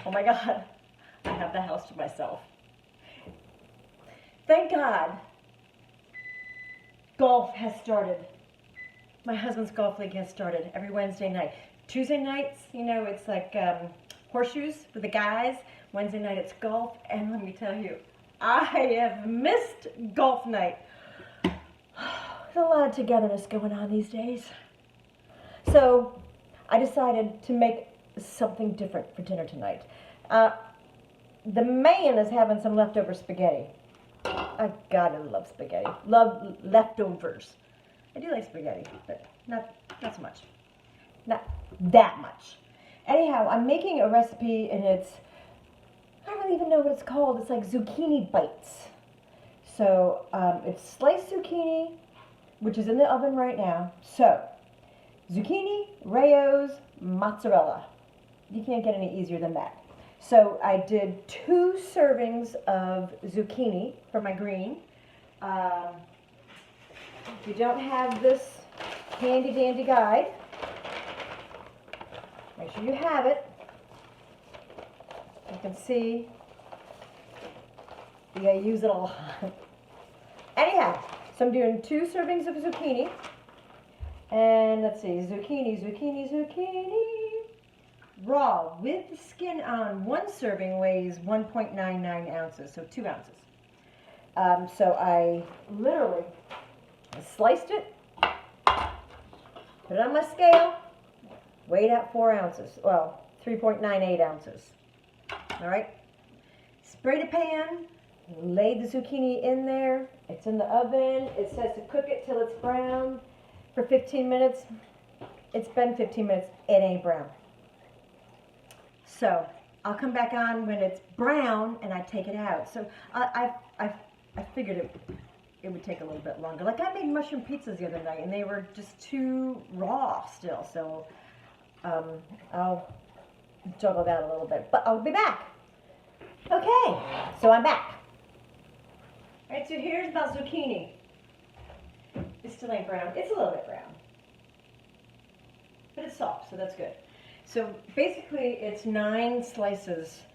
Oh my God, I have the house to myself. Thank God, golf has started. My husband's golf league has started every Wednesday night. Tuesday nights, you know, it's like horseshoes for the guys. Wednesday night it's golf, and let me tell you, I have missed golf night. There's a lot of togetherness going on these days. So I decided to make something different for dinner tonight. The man is having some leftover spaghetti. I gotta love spaghetti. Love leftovers. I do like spaghetti, but not so much. Not that much. Anyhow, I'm making a recipe, and I don't even know what it's called. It's like zucchini bites. So it's sliced zucchini, which is in the oven right now. So zucchini, rayos, mozzarella. You can't get any easier than that. So I did 2 servings of zucchini for my green. If you don't have this handy dandy guide, make sure you have it. You can see you gotta use it all. Anyhow, so I'm doing 2 servings of zucchini. And let's see, zucchini. Raw with the skin on, 1 serving weighs 1.99 ounces, so 2 ounces. So I literally sliced it, put it on my scale, weighed out 4 ounces, well, 3.98 ounces. All right, sprayed a pan, laid the zucchini in there. It's in the oven. It says to cook it till it's brown for 15 minutes. It's been 15 minutes. It ain't brown. So I'll come back on when it's brown and I take it out. So I figured it would take a little bit longer. Like I made mushroom pizzas the other night and they were just too raw still. So I'll juggle that a little bit, but I'll be back. Okay, so I'm back. All right, so here's my zucchini. It still ain't brown. It's a little bit brown, but it's soft, so that's good. So basically it's 9 slices,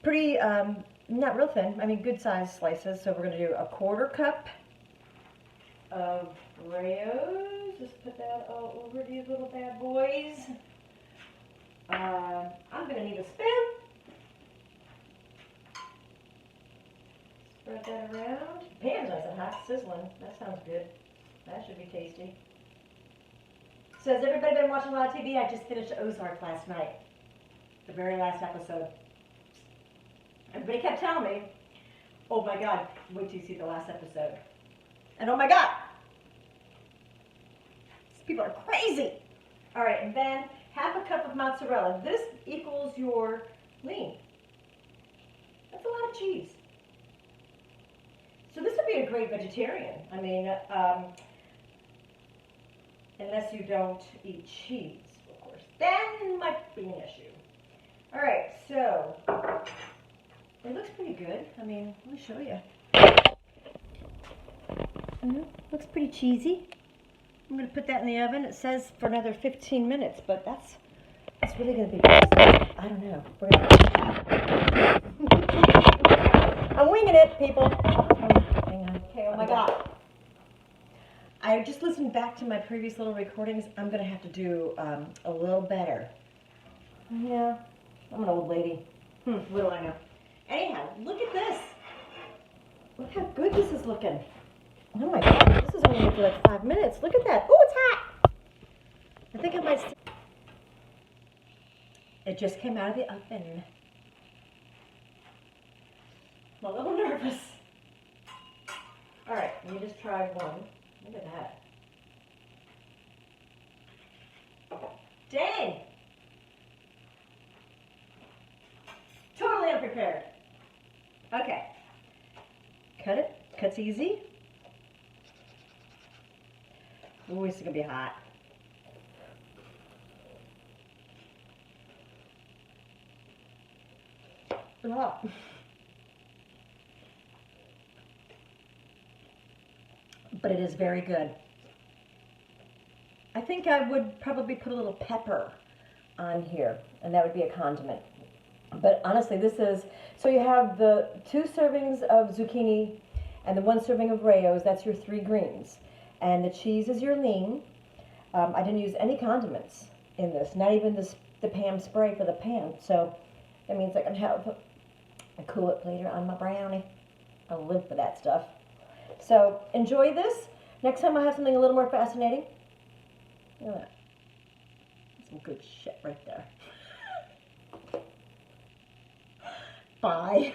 pretty, not real thin, I mean good sized slices. So we're gonna do a 1/4 cup of rayos. Just put that all over these little bad boys. I'm gonna need a spoon. Spread that around. Pan's nice and hot, sizzling. That sounds good. That should be tasty. So has everybody been watching a lot of TV? I just finished Ozark last night. The very last episode. Everybody kept telling me, oh my God, wait till you see the last episode. And oh my God, these people are crazy. All right, and then 1/2 cup of mozzarella. This equals your lean. That's a lot of cheese. So this would be a great vegetarian. I mean, unless you don't eat cheese, of course. Then might be an issue. All right, so it looks pretty good. I mean, let me show you. Looks pretty cheesy. I'm going to put that in the oven. It says for another 15 minutes, but that's really going to be good. I don't know. I'm winging it, people. Hang on. Okay, oh my God. I just listened back to my previous little recordings. I'm going to have to do a little better. Yeah, I'm an old lady. What do I know? Anyhow, look at this. Look how good this is looking. Oh my God, this is only for like 5 minutes. Look at that. Oh, it's hot. I think I might. It just came out of the oven. I'm a little nervous. All right, let me just try one. Look at that. Dang. Totally unprepared. Okay. Cut it. Cuts easy. Ooh, it's gonna be hot. Oh. But it is very good. I think I would probably put a little pepper on here, and that would be a condiment. But honestly, this is, so you have the 2 servings of zucchini and the 1 serving of Rayo's. That's your 3 greens. And the cheese is your lean. I didn't use any condiments in this, not even the Pam spray for the pan. So that means I can have a Cool Whip later on my brownie. I live for that stuff. So enjoy this. Next time I have something a little more fascinating. Look at that. Some good shit right there. Bye.